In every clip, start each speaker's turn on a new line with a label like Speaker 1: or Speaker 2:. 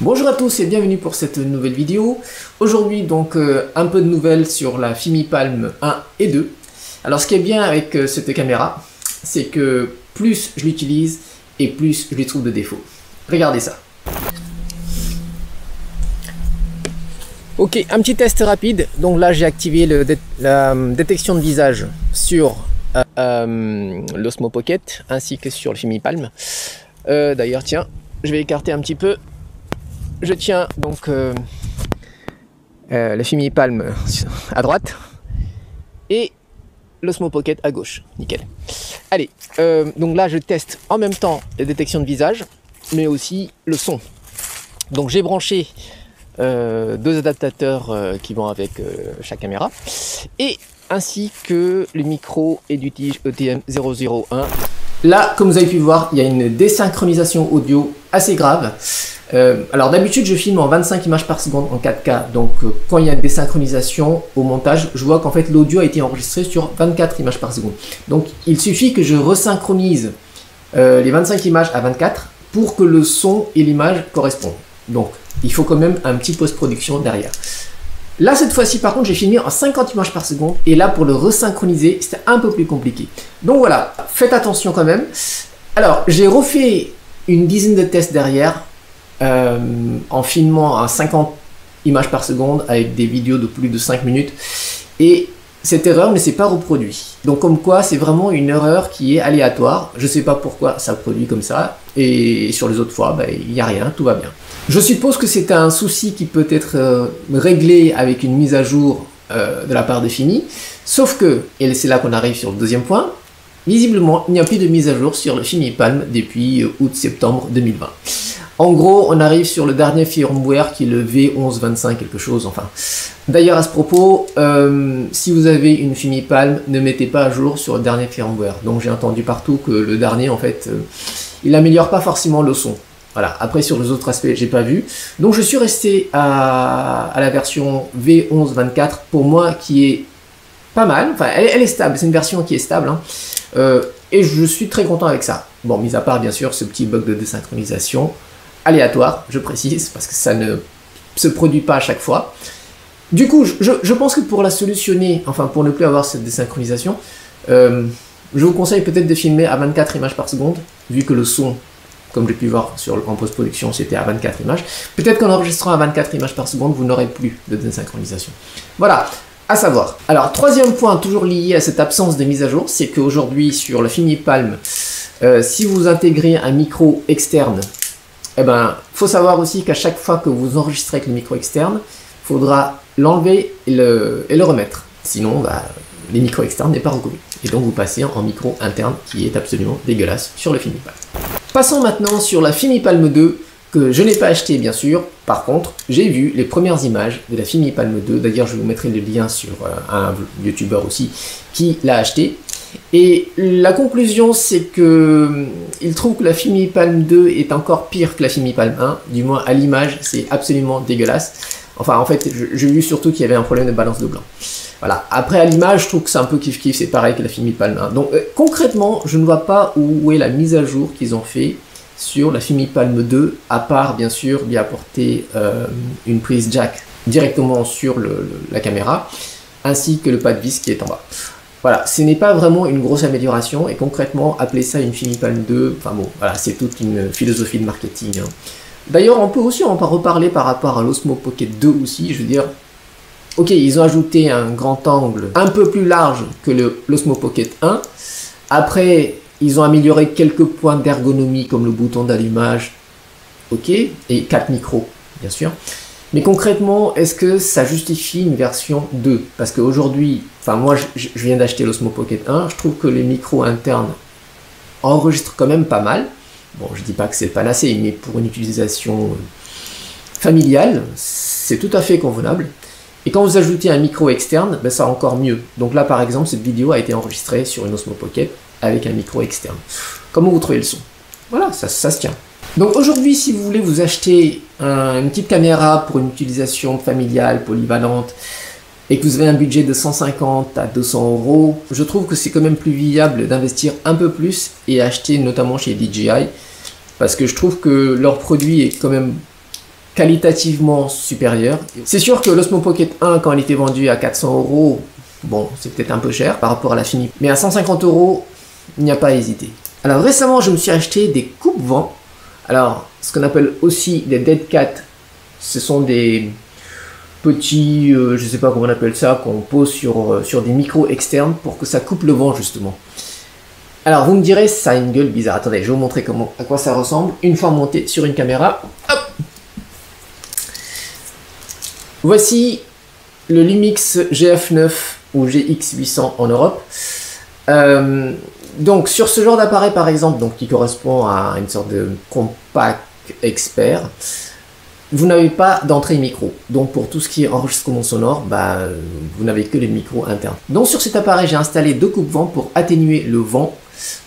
Speaker 1: Bonjour à tous et bienvenue pour cette nouvelle vidéo. Aujourd'hui donc un peu de nouvelles sur la FimiPalm 1 et 2. Alors ce qui est bien avec cette caméra, c'est que plus je l'utilise et plus je lui trouve de défauts. Regardez ça. Ok, un petit test rapide. Donc là j'ai activé la détection de visage sur l'Osmo Pocket ainsi que sur le FimiPalm. D'ailleurs tiens, je vais écarter un petit peu. Je tiens donc le FimiPalm à droite et l'Osmo Pocket à gauche. Nickel. Allez, donc là je teste en même temps la détection de visage, mais aussi le son. Donc j'ai branché deux adaptateurs qui vont avec chaque caméra, et ainsi que le micro Edutige ETM001. Là, comme vous avez pu voir, il y a une désynchronisation audio assez grave. Alors d'habitude je filme en 25 images par seconde en 4K, donc quand il y a une désynchronisation au montage, je vois qu'en fait l'audio a été enregistré sur 24 images par seconde. Donc il suffit que je resynchronise les 25 images à 24 pour que le son et l'image correspondent. Donc il faut quand même un petit post-production derrière. Là cette fois-ci par contre j'ai filmé en 50 images par seconde, et là pour le resynchroniser c'était un peu plus compliqué. Donc voilà, faites attention quand même. Alors j'ai refait une dizaine de tests derrière, en filmant à 50 images par seconde avec des vidéos de plus de 5 minutes, et cette erreur ne s'est pas reproduite. Donc comme quoi c'est vraiment une erreur qui est aléatoire. Je sais pas pourquoi ça produit comme ça, et sur les autres fois il n'y a rien, tout va bien. Je suppose que c'est un souci qui peut être réglé avec une mise à jour de la part de Fimi, sauf que, et c'est là qu'on arrive sur le deuxième point, visiblement il n'y a plus de mise à jour sur le FimiPalm depuis août-septembre 2020. En gros, on arrive sur le dernier firmware qui est le V1125 quelque chose, enfin. D'ailleurs, à ce propos, si vous avez une FimiPalm, ne mettez pas à jour sur le dernier firmware. Donc j'ai entendu partout que le dernier, en fait, il n'améliore pas forcément le son. Voilà, après sur les autres aspects, j'ai pas vu. Donc je suis resté à la version V1124, pour moi, qui est pas mal. Enfin, elle est stable, c'est une version qui est stable, hein. Et je suis très content avec ça. Bon, mis à part, bien sûr, ce petit bug de désynchronisation aléatoire, je précise, parce que ça ne se produit pas à chaque fois. Du coup, je pense que pour la solutionner, enfin pour ne plus avoir cette désynchronisation, je vous conseille peut-être de filmer à 24 images par seconde, vu que le son, comme j'ai pu voir en post-production, c'était à 24 images. Peut-être qu'en enregistrant à 24 images par seconde, vous n'aurez plus de désynchronisation. Voilà, à savoir. Alors, troisième point, toujours lié à cette absence de mise à jour, c'est qu'aujourd'hui, sur le FimiPalm, si vous intégrez un micro externe, faut savoir aussi qu'à chaque fois que vous enregistrez avec le micro externe, il faudra l'enlever et le remettre. Sinon, les micros externes n'est pas reconnu. Et donc vous passez en micro interne, qui est absolument dégueulasse sur le FimiPalm. Passons maintenant sur la FimiPalm 2, que je n'ai pas acheté bien sûr. Par contre, j'ai vu les premières images de la FimiPalm 2. D'ailleurs, je vous mettrai le lien sur un youtubeur aussi qui l'a acheté. Et la conclusion, c'est que il trouve que la FimiPalm 2 est encore pire que la FimiPalm 1. Du moins à l'image, c'est absolument dégueulasse. Enfin, en fait, j'ai vu surtout qu'il y avait un problème de balance de blanc. Voilà. Après, à l'image, je trouve que c'est un peu kiff-kiff, c'est pareil que la FimiPalm 1. Donc, concrètement, je ne vois pas où est la mise à jour qu'ils ont fait sur la FimiPalm 2, à part, bien sûr, d'y apporter une prise jack directement sur la caméra, ainsi que le pad vis qui est en bas. Voilà, ce n'est pas vraiment une grosse amélioration, et concrètement, appeler ça une FimiPalm 2, enfin bon, voilà, c'est toute une philosophie de marketing, hein. D'ailleurs, on peut aussi en reparler par rapport à l'Osmo Pocket 2 aussi, je veux dire, ok, ils ont ajouté un grand angle un peu plus large que l'Osmo Pocket 1, après, ils ont amélioré quelques points d'ergonomie, comme le bouton d'allumage, ok, et 4 micros, bien sûr. Mais concrètement, est-ce que ça justifie une version 2? Parce qu'aujourd'hui, enfin moi je viens d'acheter l'Osmo Pocket 1, je trouve que les micros internes enregistrent quand même pas mal. Bon, je dis pas que c'est le panacée, mais pour une utilisation familiale, c'est tout à fait convenable. Et quand vous ajoutez un micro externe, ça encore mieux. Donc là par exemple, cette vidéo a été enregistrée sur une Osmo Pocket avec un micro externe. Comment vous trouvez le son? Voilà, ça se tient. Donc aujourd'hui, si vous voulez vous acheter une petite caméra pour une utilisation familiale, polyvalente, et que vous avez un budget de 150 à 200 €, je trouve que c'est quand même plus viable d'investir un peu plus et acheter notamment chez DJI, parce que je trouve que leur produit est quand même qualitativement supérieur. C'est sûr que l'Osmo Pocket 1, quand il était vendu à 400 €, bon, c'est peut-être un peu cher par rapport à la Fini, mais à 150 €, il n'y a pas à hésiter. Alors récemment, je me suis acheté des coupe-vent. Alors, ce qu'on appelle aussi des Dead Cat, ce sont des petits, je sais pas comment on appelle ça, qu'on pose sur des micros externes pour que ça coupe le vent justement. Alors vous me direz, ça a une gueule bizarre. Attendez, je vais vous montrer à quoi ça ressemble une fois monté sur une caméra. Hop. Voici le Lumix GF9 ou GX800 en Europe. Donc sur ce genre d'appareil par exemple, donc qui correspond à une sorte de compact expert, vous n'avez pas d'entrée micro. Donc pour tout ce qui est enregistrement sonore, bah, vous n'avez que les micros internes. Donc sur cet appareil, j'ai installé 2 coupe-vent pour atténuer le vent,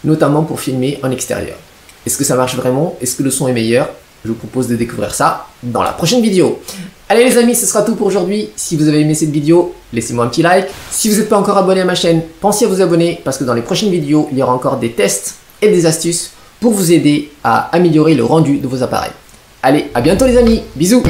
Speaker 1: notamment pour filmer en extérieur. Est-ce que ça marche vraiment? Est-ce que le son est meilleur? Je vous propose de découvrir ça dans la prochaine vidéo. Allez les amis, ce sera tout pour aujourd'hui. Si vous avez aimé cette vidéo, laissez-moi un petit like. Si vous n'êtes pas encore abonné à ma chaîne, pensez à vous abonner parce que dans les prochaines vidéos, il y aura encore des tests et des astuces pour vous aider à améliorer le rendu de vos appareils. Allez, à bientôt les amis, bisous!